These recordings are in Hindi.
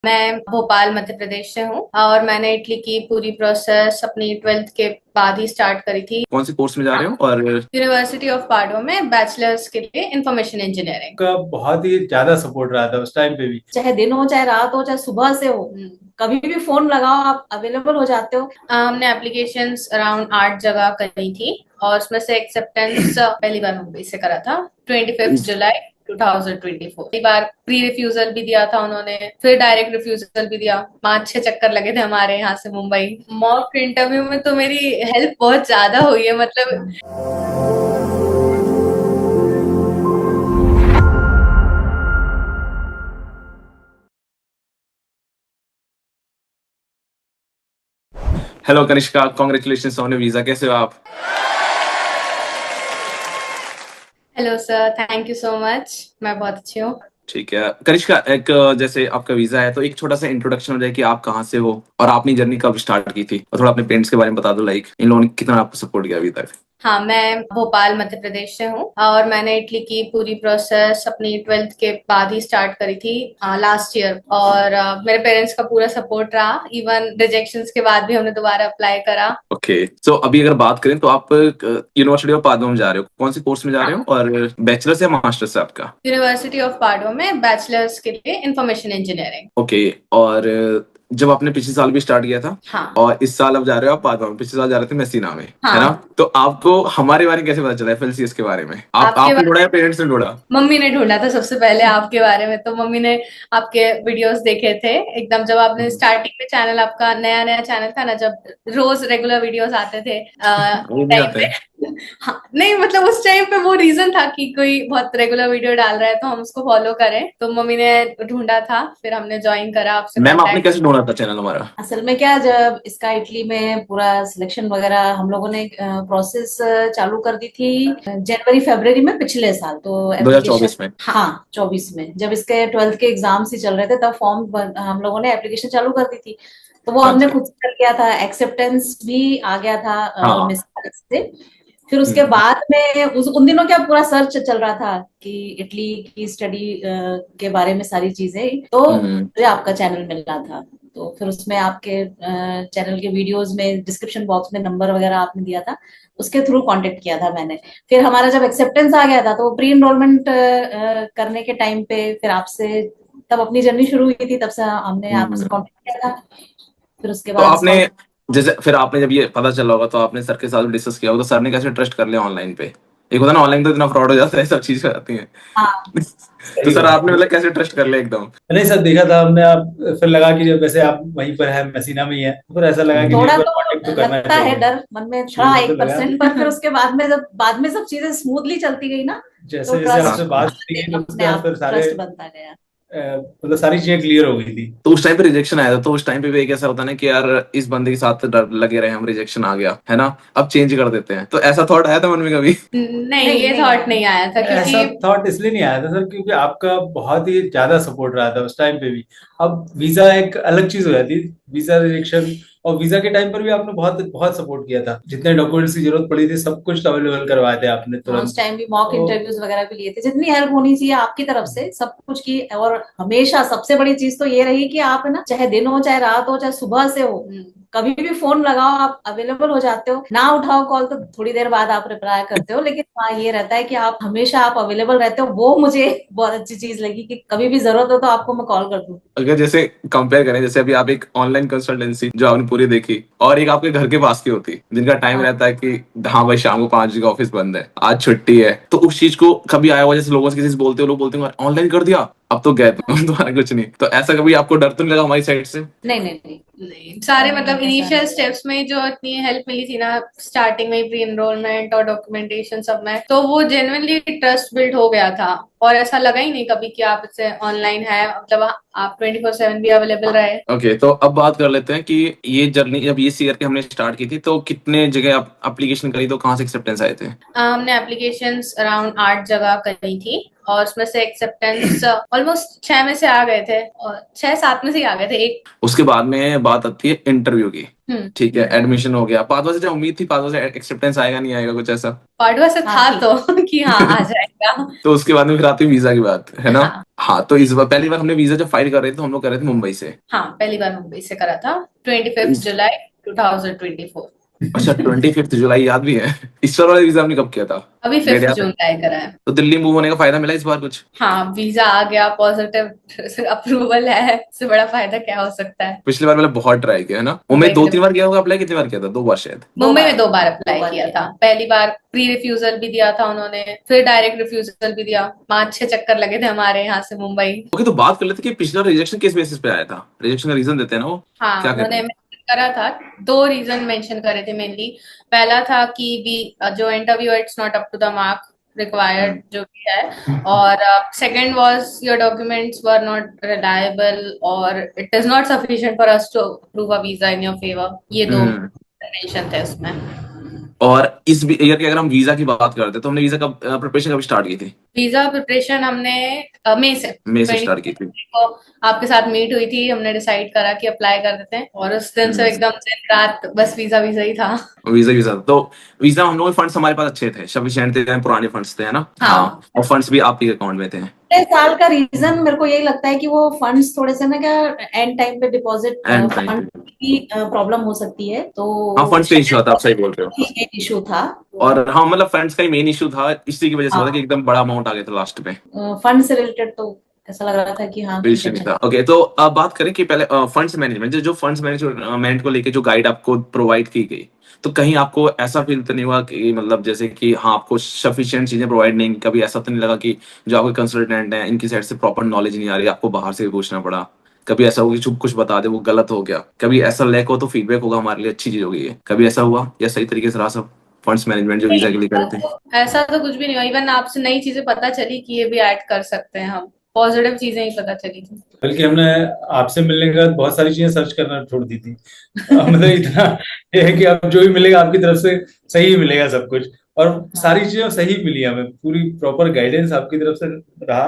मैं भोपाल मध्य प्रदेश से हूँ और मैंने इटली की पूरी प्रोसेस अपनी 12th के बाद ही स्टार्ट करी थी। कौन सी कोर्स में जा रहे हो? और यूनिवर्सिटी ऑफ पाडुआ में बैचलर्स के लिए इंफॉर्मेशन इंजीनियरिंग का बहुत ही ज्यादा सपोर्ट रहा था उस टाइम पे भी। चाहे दिन हो चाहे रात हो चाहे सुबह से हो, कभी भी फोन लगाओ आप अवेलेबल हो जाते हो। हमने एप्लीकेशंस अराउंड 8 जगह करी थी और उसमें से एक्सेप्टेंस पहली बार मुंबई से करा था 25 जुलाई 2024। कई बार प्री रिफ्यूजल भी दिया था उन्होंने, फिर डायरेक्ट रिफ्यूजल भी दिया। 5-6 चक्कर लगे थे हमारे यहाँ से मुंबई। मॉक इंटरव्यू में तो मेरी हेल्प बहुत ज्यादा हुई है, मतलब hello Kanishka, congratulation on your visa. कैसे हो आप? Hello sir, thank you so much. मैं बहुत अच्छी हूँ। ठीक है कनिष्का, एक जैसे आपका वीजा है तो एक छोटा सा इंट्रोडक्शन हो जाए कि आप कहाँ से हो और आपने जर्नी कब स्टार्ट की थी, और थोड़ा अपने पेरेंट्स के बारे में बता दो, लाइक इन लोगों ने कितना आपको सपोर्ट किया अभी तक। हाँ, मैं भोपाल मध्य प्रदेश से हूँ और मैंने इटली की पूरी प्रोसेस अपनी 12th के बाद ही स्टार्ट करी थी लास्ट ईयर। और मेरे पेरेंट्स का पूरा सपोर्ट रहा। इवन रिजेक्शंस के बाद भी हमने दोबारा अप्लाई करा। ओके, सो अभी अगर बात करें तो आप यूनिवर्सिटी ऑफ पादुआ में जा रहे हो, कौन सी कोर्स में जा रहे हो और बैचलर्स या मास्टर्स है आपका? यूनिवर्सिटी ऑफ पाडुआ में बैचलर्स के लिए इंफॉर्मेशन इंजीनियरिंग। ओके, और जब आपने पिछले साल भी स्टार्ट किया था हाँ। और इस साल अब जा रहे हो आप पादुआ में, पिछले साल जा रहे थे मेसिना में, हाँ। है ना? तो आपको हमारे बारे में कैसे पता चला, एफएलसीएस के बारे में? आपके आपने बारे ढूंढा या पेरेंट्स ने ढूंढा? मम्मी ने ढूंढा था सबसे पहले आपके बारे में। तो मम्मी ने आपके वीडियोस देखे थे एकदम, जब आपने स्टार्टिंग में चैनल, आपका नया नया चैनल था ना, जब रोज रेगुलर वीडियोस आते थे वो नहीं टाइम आते पे। हैं। हाँ, नहीं मतलब उस टाइम पे वो रीजन था कि कोई बहुत रेगुलर वीडियो डाल रहा है तो हम उसको फॉलो करें। तो मम्मी ने ढूंढा था, फिर हमने ज्वाइन करा, आपसे मैम आपने कांटेक्ट। कैसे ढूंढा था चैनल हमारा? असल में क्या, जब इसका इटली में पूरा सिलेक्शन वगैरह हम लोगों ने प्रोसेस चालू कर दी थी जनवरी फरवरी में पिछले साल। तो 2024 एप्लीकेशन, में। हाँ 24 में, जब इसके 12th के एग्जाम्स ही चल रहे थे तब फॉर्म हम लोगों ने एप्लीकेशन चालू कर दी थी। तो वो हमने अच्छा। खुद से कर लिया था, एक्सेप्टेंस भी आ गया था हाँ। मिस से। फिर उसके बाद में उन दिनों क्या पूरा सर्च चल रहा था कि इटली की स्टडी के बारे में सारी चीजें, तो हम्म। मुझे आपका चैनल मिला था। तो फिर उसमें आपके चैनल के वीडियोस में डिस्क्रिप्शन बॉक्स में नंबर वगैरह आपने दिया था, उसके थ्रू कांटेक्ट किया था मैंने। फिर हमारा जब एक्सेप्टेंस आ गया था तो प्री एनरोलमेंट करने के टाइम पे फिर आपसे तब अपनी जर्नी शुरू हुई थी, तब से हमने आपसे हम्म। कांटेक्ट किया था। फिर उसके तो बाद आपने, जैसे फिर आपने जब ये पता चला होगा तो आपने सर के साथ डिस्कस किया होगा, तो सर ने कैसे ट्रस्ट कर लिया ऑनलाइन पे? एक होता है ना, ऑनलाइन तो इतना फ्रॉड हो जाता है, सब चीज हो जाती है। हाँ, तो सही सर बात आपने है। मतलब कैसे ट्रस्ट कर लिया एकदम? नहीं सर, देखा था हमने, आप फिर लगा कि जब वैसे आप वहीं पर है, मसीना में ही है, तो फिर ऐसा लगा कि नहीं, थोड़ा एक बार तो कांटेक्ट तो करना लगता है चाहिए। डर मन में, शुरू था में तो लगा, 1%, पर फिर उसके बाद में जब बाद में सब चीजें स्मूथली चलती गई ना, तो जैसे जैसे ट्रस्ट आपसे बात की तो उसके अपने बाद आप फिर सारे ट्रस्ट बनता गया। मतलब सारी चीजें क्लियर हो गई थी। तो उस टाइम पे रिजेक्शन आया था, तो उस टाइम पे भी एक ऐसा होता है ना कि यार इस बंदे के साथ डर लगे रहे हम, रिजेक्शन आ गया है ना, अब चेंज कर देते हैं। तो ऐसा थॉट आया था मन में कभी? नहीं, नहीं ये नहीं थॉट आया। नहीं आया था ऐसा क्योंकि थॉट इसलिए नहीं आया था सर, क्योंकि आपका बहुत ही ज्यादा सपोर्ट रहा था उस टाइम पे भी। अब वीजा एक अलग चीज हो जाती, वीजा रिजेक्शन, और वीजा के टाइम पर भी आपने बहुत बहुत सपोर्ट किया था। जितने डॉक्यूमेंट्स की जरूरत पड़ी थी सब कुछ अवेलेबल करवाए थे आपने हाँ, उस तुरंत। टाइम भी मॉक तो इंटरव्यूज वगैरह भी लिए थे, जितनी हेल्प होनी चाहिए आपकी तरफ से सब कुछ की। और हमेशा सबसे बड़ी चीज तो ये रही कि आप है ना, चाहे दिन हो चाहे रात हो चाहे सुबह से हो, कभी भी फोन लगाओ आप अवेलेबल हो जाते हो। ना उठाओ कॉल तो थोड़ी देर बाद आप रिप्लाई करते हो, लेकिन हाँ ये रहता है कि आप हमेशा आप अवेलेबल रहते हो। वो मुझे बहुत अच्छी चीज लगी कि कभी भी जरूरत हो तो आपको मैं कॉल कर दूं। अगर जैसे कंपेयर करें, जैसे अभी आप एक ऑनलाइन कंसल्टेंसी जो आपने पूरी देखी, और एक आपके घर के पास की होती जिनका टाइम हाँ, रहता है कि हाँ भाई शाम को 5 बजे का ऑफिस बंद है, आज छुट्टी है, तो उस चीज को कभी आया हुआ, जैसे लोगों से किसी से बोलते हो, लोग बोलते हैं ऑनलाइन कर दिया अब तो गए तुम, तुम्हारा कुछ नहीं। तो ऐसा कभी आपको डर तो नहीं लगा हमारी साइड से? नहीं नहीं नहीं, नहीं, सारे मतलब ऐसा इनिशियल नहीं। स्टेप्स में जो इतनी हेल्प मिली थी ना, स्टार्टिंग में प्री एनरोलमेंट और डॉक्यूमेंटेशन सब में, तो वो जेन्युइनली ट्रस्ट बिल्ड हो गया था। और ऐसा लगा ही नहीं कभी कि आप इससे ऑनलाइन है, मतलब आप 24/7 भी अवेलेबल रहे। ओके, तो अब बात कर लेते हैं कि ये जर्नी जब ये ईयर के हमने स्टार्ट की थी तो कितने जगह आप एप्लीकेशन करी, तो कहाँ से एक्सेप्टेंस आए थे? हमने एप्लीकेशंस अराउंड 8 जगह करी थी और उसमें से एक्सेप्टेंस ऑलमोस्ट 6 में से आ गए थे और 6-7 में से ही आ गए थे एक। उसके बाद में बात आती है इंटरव्यू की। हम्म। ठीक है, एडमिशन हो गया, पादवा से जो उम्मीद थी, पादवा से एक्सेप्टेंस आएगा नहीं आएगा कुछ ऐसा? पाडवा से था हाँ, तो कि हाँ आ जाएगा। तो उसके बाद में फिर आती है वीजा की बात, है ना? हाँ हाँ, तो इस बार पहली बार हमने वीजा जब फाइल कर रहे थे तो हम लोग कर रहे थे मुंबई से। हाँ, पहली बार मुंबई से करा था 25 जुलाई 2024। अच्छा, 25 जुलाई याद भी है। इस बार वाला वीजा हमने कब किया था? अभी डेट 5 याद है? जून का करा है। तो दिल्ली मूव होने का फायदा मिला इस बार कुछ? हाँ, वीजा आ गया, पॉजिटिव अप्रूवल है, इससे बड़ा फायदा क्या हो सकता है। पिछली बार मैंने बहुत ट्राई किया, है ना? मुंबई 2-3 बार किया होगा अप्लाई, कितनी बार किया था? 2 बार शायद। मुंबई में 2 बार अप्लाई दो बार किया किया। था। पहली बार प्री रिफ्यूजल भी दिया था उन्होंने, फिर डायरेक्ट रिफ्यूजल भी दिया। 5-6 चक्कर लगे थे हमारे यहाँ से मुंबई। ओके, तो बात कर लेते कि पिछला रिजेक्शन किस बेसिस पे आया था? रिजेक्शन का रीजन देते हैं ना वो, हाँ, क्या कहते उन्होंने हैं? मेंशन करा था। 2 रीजन मेंशन करे थे मेनली। पहला था कि जो interview it's not up to the mark required जो भी है, और second was your documents were not reliable और it is not sufficient for us to approve a visa in your favour. ये 2 हम्म। मेंशन थे उसमें। और इस ईयर की अगर हम वीजा की बात करते तो हमने वीजा का प्रिपरेशन कब स्टार्ट की थी? वीजा प्रिपरेशन हमने मई से मई से 20 स्टार्ट की थी। को आपके साथ मीट हुई थी। हमने डिसाइड करा कि अप्लाई कर देते हैं और उस दिन से एकदम से रात बस वीजा वीजा ही था। वीजा तो वीजा हम लोग फंड्स हमारे पास अच्छे थे, सफिशिएंट थे, पुराने फंड्स थे, है ना? हाँ। और फंड्स भी आपके अकाउंट में थे। पिछले साल का रीजन मेरे को यही लगता है कि वो फंड्स थोड़े से ना क्या एंड टाइम पे डिपॉजिट एंड टाइम फंड की प्रॉब्लम हो सकती है, तो हाँ, फंड्स का इशू था, आप सही बोल रहे हो। इशू था। और हाँ, मतलब फंड्स का ही मेन इशू था, इसी की वजह से हुआ था हाँ, कि एकदम बड़ा अमाउंट आ गया था लास्ट में। फंड से रिलेटेड तो ऐसा लग रहा था कि हाँ कुछ इशू नहीं था। ओके, तो अब बात करें कि पहले फंड्स मैनेजमेंट, जो फंड्स मैनेजमेंट को लेके जो गाइड आपको प्रोवाइड की गई, तो कहीं आपको ऐसा फील तो नहीं हुआ कि मतलब जैसे कि हाँ आपको सफिशिएंट चीजें प्रोवाइड नहीं, कभी ऐसा तो नहीं लगा कि जो आपके कंसल्टेंट हैं इनकी साइड से प्रॉपर नॉलेज नहीं आ रही, आपको बाहर से भी पूछना पड़ा? कभी ऐसा हुआ कि चुप कुछ बता दे वो गलत हो गया? कभी ऐसा लैक हो तो फीडबैक होगा हमारे लिए अच्छी चीज होगी ये, कभी ऐसा हुआ या सही तरीके से रहा सब फंड्स मैनेजमेंट जो वीजा के लिए करते हैं? ऐसा तो कुछ भी नहीं हुआ। इवन आपसे नई चीजें पता चली कि ये भी ऐड कर सकते हैं हम। पॉजिटिव चीजें ही पता चली थी। बल्कि हमने आपसे मिलने के बाद बहुत सारी चीजें सर्च करना छोड़ दी थी। मतलब इतना ये है कि अब जो भी मिलेगा आपकी तरफ से सही ही मिलेगा सब कुछ, और सारी चीजें सही मिली हमें, पूरी प्रॉपर गाइडेंस आपकी तरफ से रहा,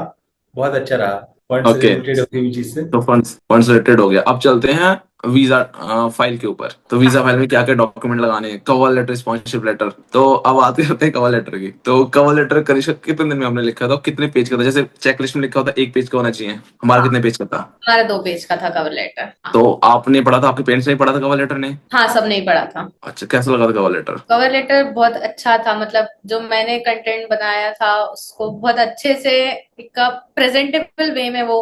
बहुत अच्छा रहा फंड से ओके, रिलेटेड होती हुई चीज से। तो फंड्स रिलेटेड हो गया। अब चलते हैं वीजा फाइल के ऊपर। तो वीजा फाइल में क्या क्या डॉक्यूमेंट लगाने हैं? Cover letter, sponsorship letter. तो अब आते करते हैं कवर लेटर की। तो कवर लेटर कनिष्क कितने दिन में आपने लिखा था, कितने पेज का था? जैसे चेकलिस्ट में लिखा होता 1 पेज का होना चाहिए, हमारा कितने पेज का था? हमारा 2 पेज का था कवर लेटर। तो आपने पढ़ा था, आपके पेरेंट्स ने पढ़ा था कवर लेटर ने? हाँ, सब नहीं पढ़ा था। अच्छा, कैसा लगा था कवर लेटर? कवर लेटर बहुत अच्छा था। मतलब जो मैंने कंटेंट बनाया था उसको बहुत अच्छे से एक प्रेजेंटेबल वे में वो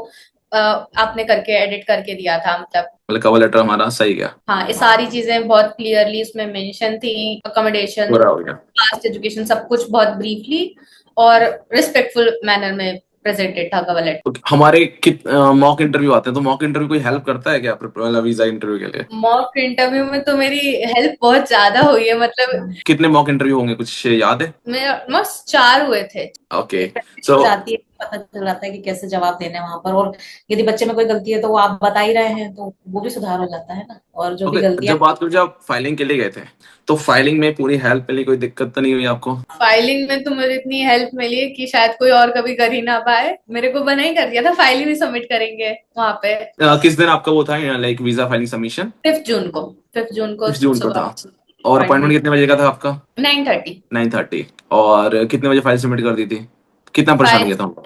आपने करके एडिट करके दिया था। मतलब कवर लेटर हमारा सही गया? हाँ, ये सारी चीजें बहुत क्लियरली उसमें मेंशन थी। अकोमोडेशन, पूरा हो गया? पास्ट एजुकेशन, सब कुछ बहुत ब्रीफली और रिस्पेक्टफुल मैनर में प्रेजेंटेड था कवर लेटर। तो हमारे मॉक इंटरव्यू आते हैं, तो मॉक इंटरव्यू कोई हेल्प करता है क्या वीजा इंटरव्यू के लिए? मॉक इंटरव्यू में तो मेरी हेल्प बहुत ज्यादा हुई है। मतलब कितने मॉक इंटरव्यू होंगे, कुछ याद है? मेरे ऑलमोस्ट 4 हुए थे। ओके, सो जाती है, पता चल जाता है कि कैसे जवाब देने हैं वहां पर, और यदि बच्चे में कोई गलती है तो वो आप बता ही रहे हैं तो वो भी सुधार हो जाता है ना, और जो भी ओके, गलतियां। जब बात करूं जब फाइलिंग के लिए गए थे, तो फाइलिंग में पूरी हेल्प के लिए कोई दिक्कत तो नहीं हुई आपको? फाइलिंग में तो मुझे इतनी हेल्प मिली है कि शायद कोई और कभी कर ही ना पाए। मेरे को बना ही कर दिया था, फाइल ही नहीं सबमिट करेंगे वहां पे। किस दिन आपका वो था लाइक वीजा फाइलिंग सबमिशन? 5 जून को। 5 जून को 5 जून को था। सुबह और अपॉइंटमेंट कितने बजे का था आपका? 9:30। 9:30। और कितने बजे फाइल सबमिट कर दी थी? कितना परेशान किया था हमको?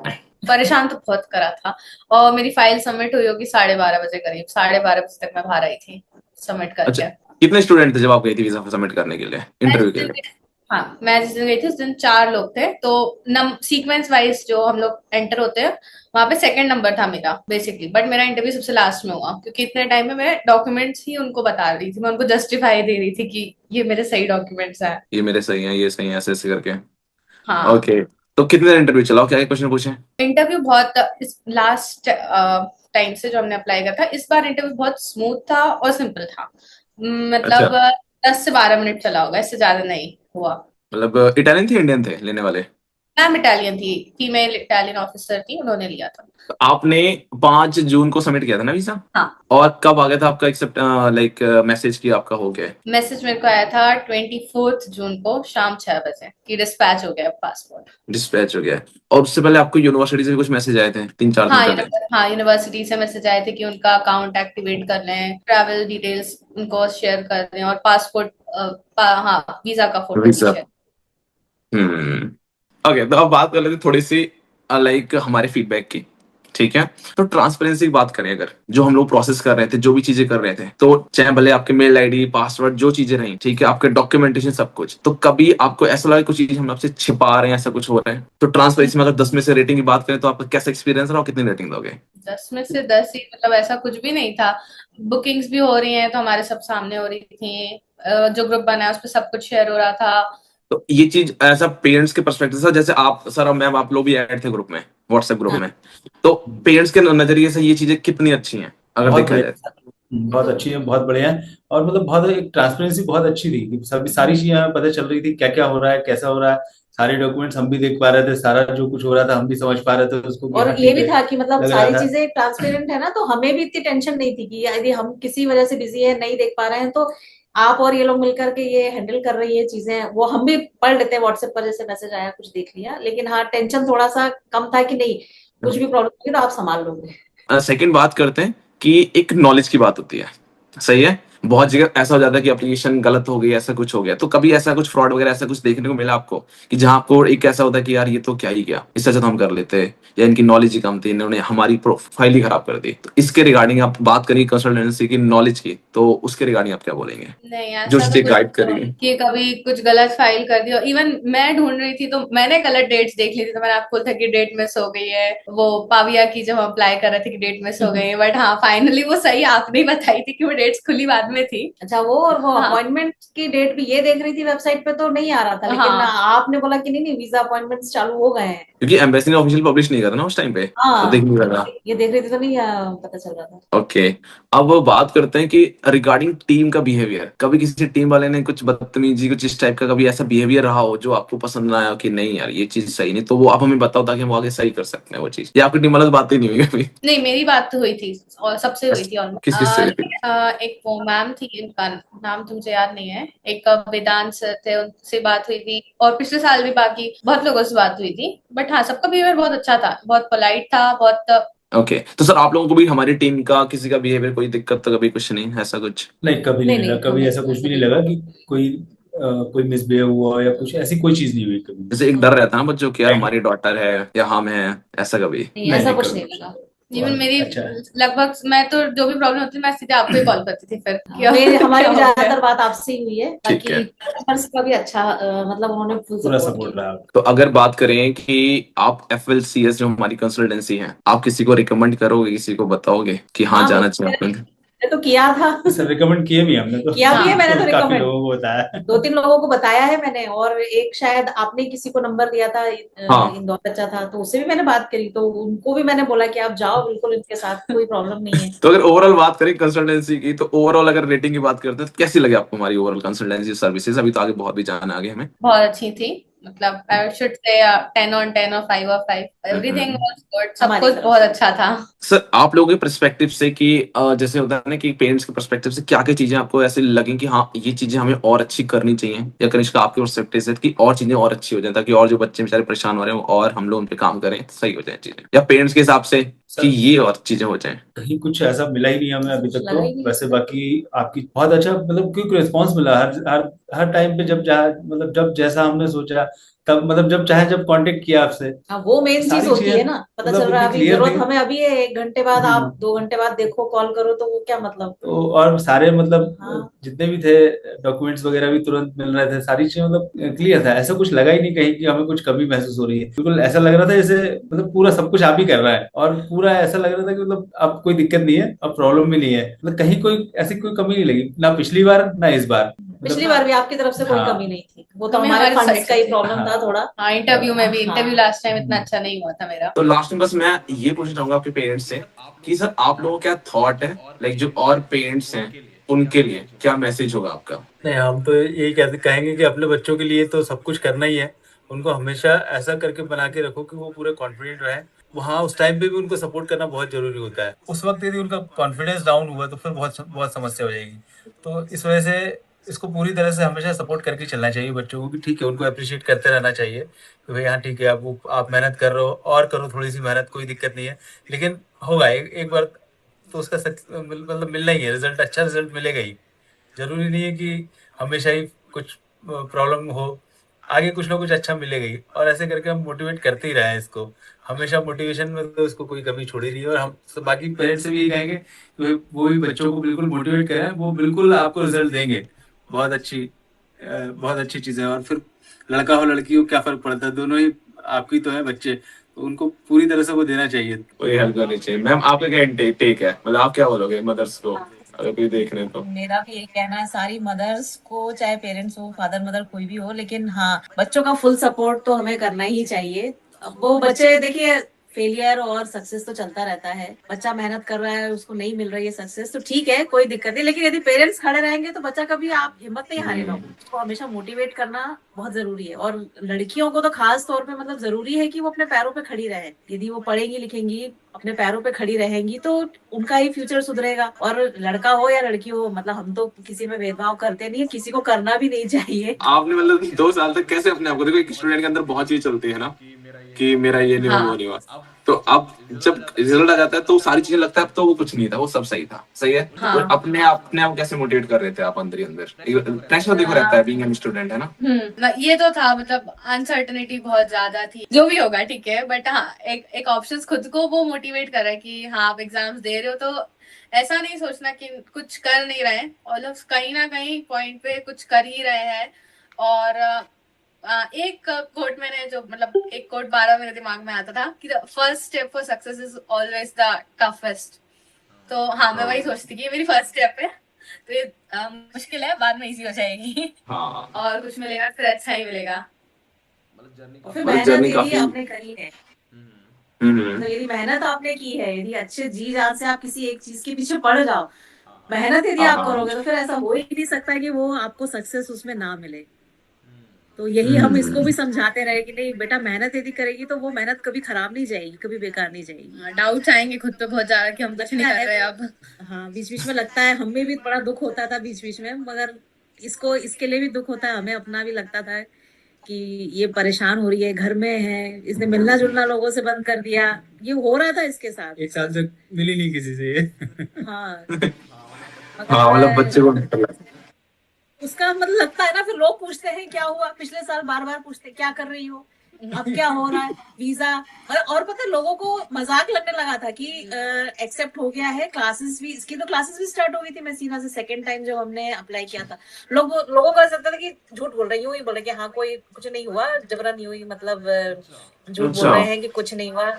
परेशान तो बहुत करा था। और मेरी फाइल सबमिट हुई होगी 12:30 बजे करीब। 12:30 बजे तक मैं बाहर आई थी सबमिट करके। अच्छा, कितने स्टूडेंट थे जब आप गई थी वीजा सबमिट करने के लिए, इंटरव्यू के लिए? हाँ, मैं जिस दिन गई थी उस दिन 4 लोग थे। तो सीक्वेंस वाइज जो हम लोग एंटर होते हैं, वहां पे सेकंड नंबर था मेरा बेसिकली। बट मेरा इंटरव्यू सबसे लास्ट में हुआ क्योंकि इतने टाइम में मैं डॉक्यूमेंट्स ही उनको बता रही थी। मैं उनको जस्टिफाई दे रही थी कि ये मेरे सही डॉक्यूमेंट्स हैं। ये मेरे सही है, ये सही है, ऐसे ऐसे करके। हाँ, ओके, तो कितने दिन इंटरव्यू चला, क्या क्वेश्चन पूछे? इंटरव्यू बहुत इस लास्ट टाइम से जो हमने अप्लाई किया था, इस बार इंटरव्यू बहुत स्मूथ था और सिंपल था। मतलब अच्छा, 10 से 12 मिनट चला होगा, इससे ज्यादा नहीं हुआ। मतलब इटालियन थे, इंडियन थे लेने वाले? मैम इटालियन थी, फीमेल इटालियन ऑफिसर थी, उन्होंने लिया था। तो आपने 5 जून को सबमिट किया था ना वीजा? हाँ। और कब आ गया था आपका एक्सेप्ट लाइक मैसेज कि आपका हो गया है? मैसेज मेरे को आया था 24 जून को शाम 6 बजे कि डिस्पैच हो गया पासपोर्ट। डिस्पैच हो गया है। और उससे पहले आपको यूनिवर्सिटी से भी कुछ मैसेज आए थे 3-4 दिन हाँ पहले? हाँ, यूनिवर्सिटी से मैसेज आए थे कि उनका अकाउंट एक्टिवेट कर लें, ट्रैवल डिटेल्स उनको शेयर कर दें और पासपोर्ट हाँ वीजा का फोटो भी वीजा। शेयर। ओके, तो अब बात कर लेते हैं थोड़ी सी लाइक हमारे फीडबैक की। ठीक है, तो ट्रांसपेरेंसी की बात करें, अगर जो हम लोग प्रोसेस कर रहे थे, जो भी चीजें कर रहे थे, तो चाहे भले आपके मेल आईडी, पासवर्ड, जो चीजें रही, ठीक है, आपके डॉक्यूमेंटेशन सब कुछ, तो कभी आपको ऐसा लगा कुछ चीज हम आपसे छिपा रहे हैं, ऐसा कुछ हो रहा है? तो ट्रांसपेरेंसी में अगर 10 में से रेटिंग की बात करें तो आपका कैसा एक्सपीरियंस रहा और कितनी रेटिंग दोगे? 10 में से 10 ही, मतलब ऐसा कुछ भी नहीं था। बुकिंग्स भी हो रही हैं तो हमारे सब सामने हो रही थी, जो ग्रुप बना है उस पर सब कुछ शेयर हो रहा था। तो ये चीज ऐसा पेरेंट्स के पर्सपेक्टिव से, जैसे आप सर और मैम, आप लोग भी ऐड थे ग्रुप में, व्हाट्सएप ग्रुप में, तो पेरेंट्स के नजरिए से ये चीजें कितनी अच्छी हैं अगर बहुत देखा जाए? बहुत अच्छी है, बहुत बढ़िया है। और मतलब बहुत एक ट्रांसपेरेंसी बहुत अच्छी थी कि सभी सारी चीजें हमें पता चल रही थी, क्या क्या हो रहा है, कैसा हो रहा है। सारे डॉक्यूमेंट्स हम भी देख पा रहे थे, सारा जो कुछ हो रहा था हम भी समझ पा रहे थे उसको कि और हाँ ये ठीक भी है, था कि मतलब लग रहा सारी था। चीजें ट्रांसपेरेंट है ना, तो हमें भी इतनी टेंशन नहीं थी कि यदि हम किसी वजह से बिजी है, नहीं देख पा रहे हैं, तो आप और ये लोग मिलकर के ये हैंडल कर रही है चीजें। वो हम भी पढ़ लेते हैं व्हाट्सएप पर, जैसे मैसेज आया कुछ देख लिया, लेकिन हाँ टेंशन थोड़ा सा कम था कि नहीं कुछ भी प्रॉब्लम होगी तो आप संभाल लोगे। सेकंड बात करते हैं कि एक नॉलेज की बात होती है, सही है। बहुत जगह ऐसा हो जाता है कि एप्लीकेशन गलत हो गई, ऐसा कुछ हो गया, तो कभी ऐसा कुछ फ्रॉड वगैरह ऐसा कुछ देखने को मिला आपको कि जहां आपको एक ऐसा होता है कि यार ये तो क्या ही गया, इससे अच्छा तो हम कर लेते, या इनकी नॉलेज ही कम थी, इन्होंने हमारी प्रोफाइल ही खराब कर दी? तो इसके रिगार्डिंग आप बात करिए कंसल्टेंसी की नॉलेज की, तो उसके रिगार्डिंग आप क्या बोलेंगे नहीं, जो ऐसा तो चीजें कुछ गाइड करेंगे? कि कभी कुछ गलत फाइल कर दिया। इवन मैं ढूंढ रही थी तो मैंने गलत डेट्स देख ली थी, तो मैंने आपको बोला था कि डेट मिस हो गई है, वो पाविया की जब हम अप्लाई कर रहे थे कि डेट मिस हो गई है, बट हाँ फाइनली वो सही आपने ही बताई थी कि वो डेट्स खुली बाद में थी। अच्छा, वो और वो हाँ अपॉइंटमेंट की डेट भी ये देख रही थी वेबसाइट पे तो नहीं आ रहा था, लेकिन हाँ आपने बोला कि नहीं नहीं वीजा अपॉइंटमेंट्स चालू हो गए हैं। क्योंकि एम्बेसी ने ऑफिशियल पब्लिश नहीं करा ना उस टाइम पे, तो देख हाँ, नहीं लगा। ये देख रही थी तो नहीं पता चल रहा था। ओके, अब वो बात करते हैं कि रिगार्डिंग टीम का बिहेवियर, कभी किसी टीम वाले ने कुछ बदतमीजी, कुछ इस टाइप का कभी ऐसा बिहेवियर रहा हो जो आपको पसंद ना आया कि नहीं यार ये चीज सही नहीं, तो वो आप हमें बताओ ताकि हम आगे सही कर सकते हैं वो चीज, या आपकी टीम वाले से बात ही नहीं हुई कभी? नहीं, मेरी बात तो हुई थी और सबसे हुई थी किस किस से हुई ऑलमोस्ट। थी? एक वो मैम थी, उनका नाम तो मुझे याद नहीं है, एक वेदांत सर थे, उनसे बात हुई थी, और पिछले साल भी बाकी बहुत लोगों से बात हुई थी। बट हाँ सबका बिहेवियर बहुत अच्छा था, बहुत पोलाइट था, बहुत। ओके, तो सर आप लोगों को भी हमारी टीम का किसी का बिहेवियर कोई दिक्कत तो कभी कुछ नहीं ऐसा कुछ? नहीं, कभी नहीं नहीं लगा, नहीं, कभी हमें ऐसा कुछ ऐसा भी नहीं नहीं लगा हुआ। कि कोई मिसबिहेव हुआ या कुछ ऐसी कोई चीज नहीं हुई कभी। जैसे एक डर रहता है ना बच्चों की, यार हमारी डॉटर है या हम है, ऐसा कभी? नहीं, नहीं ऐसा नहीं, कुछ कभी नहीं लगा। इवन मेरी अच्छा है। लगभग, मैं तो जो भी प्रॉब्लम होती थी मैं सीधे आपको ही कॉल करती थी फिर हमारी क्या भी हो गया। ज्यादातर बात आपसे ही हुई है, ठीक है, बाकी कस्टमर्स का भी अच्छा मतलब उन्होंने फुल पूरा सपोर्ट सपोर्ट किया। रहा। तो अगर बात करें कि आप FLCS जो हमारी कंसल्टेंसी है, आप किसी को रिकमेंड करोगे, किसी को बताओगे कि हाँ हाँ, जाना चाहिए आपको? मैंने तो किया था। सर रिकमेंड किए भी हमने तो, किया भी है मैंने तो काफी रिकमेंड, लोगों को बताया। 2-3 लोगों को बताया है मैंने, और एक शायद आपने किसी को नंबर दिया था, हाँ, इंदौर बच्चा था, तो उससे भी मैंने बात करी, तो उनको भी मैंने बोला कि आप जाओ बिल्कुल, इनके साथ कोई प्रॉब्लम नहीं है। तो अगर ओवरऑल बात करें कंसल्टेंसी की, तो ओवरऑल अगर रेटिंग की बात करते हैं तो कैसी लगी आपको हमारी ओवरऑल कंसल्टेंसी सर्विसेज? अभी तो आगे बहुत भी जाना आगे हमें। बहुत अच्छी थी, मतलब आई शुड से 10 on 10 और 5 on 5, एवरीथिंग वाज गुड, सब हमारी कुछ तरफ बहुत से। अच्छा था। सर आप लोगों के पर्सपेक्टिव से कि जैसे होता है ना कि पेरेंट्स के पर्सपेक्टिव से क्या क्या चीजें आपको ऐसे लगी कि हाँ ये चीजें हमें और अच्छी करनी चाहिए, या कनिष्का आपके पर्सपेक्टिव से कि और चीजें और अच्छी हो जाए ताकि और जो बच्चे बेचारे परेशान हो रहे हैं और हम लोग उन पे काम करें तो सही हो जाए चीजें, या पेरेंट्स के हिसाब से कि ये और चीजें हो जाए? कहीं कुछ ऐसा मिला ही नहीं हमें अभी कुछ तक लगा तो। ही नहीं वैसे अभी तक। बाकी आपकी बहुत अच्छा मतलब क्विक रिस्पांस मिला हर हर हर टाइम पे, जब जहाँ मतलब जब जैसा हमने सोचा तब, मतलब जब चाहे जब कांटेक्ट किया आपसे, हाँ, वो मेन चीज सारी होती चीजें है ना, पता चल मतलब रहा है इतनी अभी क्लियर जरूरत थी। हमें अभी है, 1 घंटे बाद आप हम्म। 2 घंटे बाद देखो कॉल करो, तो वो क्या मतलब। तो और सारे मतलब हाँ, जितने भी थे डॉक्यूमेंट्स वगैरह भी तुरंत मिल रहे थे, सारी चीजें मतलब क्लियर था। ऐसा कुछ लगा ही नहीं कहीं कि हमें कुछ कमी महसूस हो रही है। बिल्कुल ऐसा लग रहा था जैसे मतलब पूरा सब कुछ आप ही कर रहा है, और पूरा ऐसा लग रहा था कि मतलब अब कोई दिक्कत नहीं है, अब प्रॉब्लम भी नहीं है, मतलब कहीं कोई ऐसी कोई कमी नहीं लगी, ना पिछली बार ना इस बार। पिछली मतलब बार भी आपकी तरफ से कोई हाँ, कमी नहीं थी, वो तो हमें हमारे हमारी फंड्स साइड का से ही थी। प्रॉब्लम था हाँ, थोड़ा। हाँ, इंटरव्यू में भी, हाँ, इंटरव्यू लास्ट टाइम इतना अच्छा नहीं हुआ था मेरा। तो लास्ट में बस मैं ये पूछना चाहूंगा आपके पेरेंट्स से कि सर आप लोगों का क्या थॉट है, लाइक जो और पेरेंट्स हैं उनके लिए क्या मैसेज होगा आपका? नहीं हम तो यही कहेंगे कि अपने बच्चों के लिए तो सब कुछ करना ही है, उनको हमेशा ऐसा करके बना के रखो कि वो पूरे कॉन्फिडेंट रहे। वहाँ उस टाइम पे भी उनको सपोर्ट करना बहुत जरूरी होता है। उस वक्त यदि उनका कॉन्फिडेंस डाउन हुआ तो फिर बहुत बहुत समस्या हो जाएगी। तो इस वजह से इसको पूरी तरह से हमेशा सपोर्ट करके चलना चाहिए बच्चों को, कि ठीक है, उनको अप्रिशिएट करते रहना चाहिए कि भाई हाँ ठीक है, आप मेहनत कर रहे हो और करो थोड़ी सी मेहनत, कोई दिक्कत नहीं है। लेकिन होगा एक बार तो उसका मतलब मिलना ही है, रिजल्ट, अच्छा रिजल्ट मिलेगा ही। जरूरी नहीं है कि हमेशा ही कुछ प्रॉब्लम हो, आगे कुछ ना कुछ अच्छा मिलेगा ही। और ऐसे करके हम मोटिवेट करते ही रहे हैं इसको, हमेशा मोटिवेशन में तो इसको कोई कभी छोड़ी नहीं है। और हम सब बाकी पेरेंट्स से भी यही कहेंगे कि वो भी बच्चों को बिल्कुल मोटिवेट करें, वो बिल्कुल आपको रिजल्ट देंगे। बहुत अच्छी चीज़ है। और फिर लड़का हो लड़की हो क्या फर्क पड़ता है, दोनों ही आपकी तो है बच्चे, तो उनको पूरी तरह से वो देना चाहिए। कोई हेल्प करनी चाहिए। मैम आपका क्या टेक है, मतलब आप क्या बोलोगे मदर्स को अगर कोई देख रहे हैं तो? मेरा भी यही कहना है, सारी मदर्स को, चाहे पेरेंट्स हो, फादर मदर कोई भी हो, लेकिन हाँ, बच्चों का फुल सपोर्ट तो हमें करना ही चाहिए। वो बच्चे देखिए, फेलियर और सक्सेस तो चलता रहता है। बच्चा मेहनत कर रहा है, उसको नहीं मिल रही है सक्सेस, तो ठीक है, कोई दिक्कत नहीं। लेकिन यदि पेरेंट्स खड़े रहेंगे तो बच्चा कभी आप हिम्मत नहीं हारेगा। उसको हमेशा मोटिवेट करना बहुत जरूरी है। और लड़कियों को तो खास तौर पे मतलब जरूरी है कि वो अपने पैरों पे खड़ी रहे। यदि वो पढ़ेंगी लिखेंगी, अपने पैरों पे खड़ी रहेंगी, तो उनका ही फ्यूचर सुधरेगा। और लड़का हो या लड़की हो, मतलब हम तो किसी में भेदभाव करते नहीं है, किसी को करना भी नहीं चाहिए। आपने मतलब 2 साल तक कैसे अपने आप को, देखो एक स्टूडेंट के अंदर बहुत चीज चलती है ना कि मेरा ये नहीं हुआ, वो नहीं हुआ, तो अब जब रिजल्ट आ जाता है तो सारी चीजें लगता है अब तो वो कुछ नहीं था, वो सब सही था, सही है। हाँ। और अपने आप कैसे मोटिवेट कर रहे थे आप अंदर ही अंदर? प्रेशर देखो रहता है बीइंग एन स्टूडेंट, है ना? ये तो था, मतलब अनसर्टेनिटी बहुत ज्यादा थी, जो भी होगा ठीक है, बट हाँ एक ऑप्शंस खुद को वो मोटिवेट कर रहा है कि हाँ आप एग्जाम्स दे रहे हो, तो ऐसा नहीं सोचना कि कुछ कर नहीं रहे, ऑल कहीं ना कहीं पॉइंट पे कुछ कर ही रहे हैं। और एक कोट मैंने जो, मतलब एक कोट 12 मेरे दिमाग में आता था कि the first step for success is always the toughest. तो हाँ, मैं वही सोचती कि ये मेरी फर्स्ट स्टेप है, तो ये मुश्किल है, बाद में इजी हो जाएगी। हाँ। और कुछ मिलेगा फिर अच्छा ही मिलेगा। फिर मतलब मेहनत जर्नी यदि काफी आपने करी है, तो यदि मेहनत आपने की है, यदि अच्छे जी जान से आप किसी एक चीज के पीछे पड़ जाओ, मेहनत यदि आप करोगे, तो फिर ऐसा हो ही नहीं सकता कि वो आपको सक्सेस उसमें ना मिले। तो यही हम इसको भी समझाते रहे कि नहीं बेटा, मेहनत यदि करेगी तो वो मेहनत कभी खराब नहीं जाएगी, कभी बेकार नहीं जाएगी। डाउट्स आएंगे खुद पे बहुत ज्यादा कि हम कुछ नहीं कर रहे अब। हाँ, बीच बीच में लगता है, हमें भी बड़ा दुख होता था बीच बीच में, मगर इसके लिए भी दुख होता है हमें, अपना भी लगता था कि ये परेशान हो रही है, घर में है, इसने मिलना जुलना लोगों से बंद कर दिया, ये हो रहा था इसके साथ। 1 साल तक मिली नहीं किसी से ये। हाँ, हाँ, मतलब बच्चे को उसका मतलब लगता है ना, फिर लोग पूछते हैं क्या हुआ पिछले साल, बार बार पूछते हैं क्या कर रही हो, अब क्या हो रहा है, वीजा। और पता है, लोगों को मजाक लगने लगा था कि एक्सेप्ट हो गया है, क्लासेस भी, इसकी तो क्लासेस भी स्टार्ट हो गई थी मसीना से, सेकंड टाइम जब हमने अप्लाई किया था। लोगों को ऐसा लगता था कि झूठ बोल रही हूँ, बोल रहे कि हाँ कोई कुछ नहीं हुआ, जबरन नहीं हुई, मतलब झूठ बोल रहे हैं कि कुछ नहीं हुआ,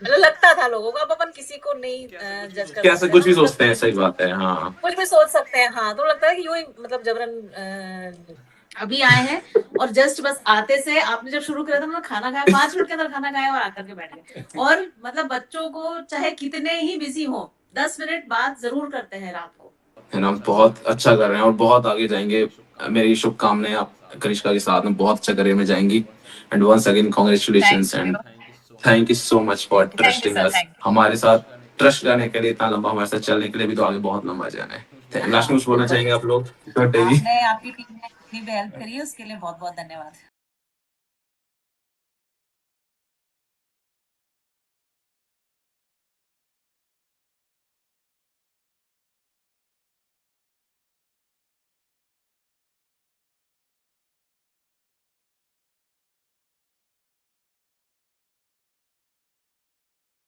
मतलब लगता था लोगों को। अब अपन किसी को नहीं जज कर कैसे सकते कुछ ना, भी मतलब सोचते हैं, सही बात है। हाँ, कुछ भी सोच सकते हैं। हाँ, तो लगता है कि यूं ही, मतलब जबरन अभी आए हैं और जस्ट बस आते से आपने जब शुरू किया था ना, खाना खाया, 5 मिनट के अंदर खाना खाया और आकर के बैठ गए। और मतलब बच्चों को चाहे कितने ही बिजी हो, 10 मिनट बात जरूर करते हैं रात को। है ना, बहुत अच्छा कर रहे हैं और बहुत आगे जाएंगे। मेरी शुभकामनाएं आप कनिष्का के साथ में बहुत अच्छा करियर में जाएंगी। And once again congratulations and thank you so much for trusting us. हमारे साथ ट्रस्ट करने के लिए, इतना लंबा हमारे साथ चलने के लिए भी तो आगे बहुत लंबा जाना है। लास्ट में कुछ बोलना चाहेंगे आप लोग? आपने, आपकी टीम ने इतनी भी हेल्प करी है, उसके लिए बहुत बहुत धन्यवाद।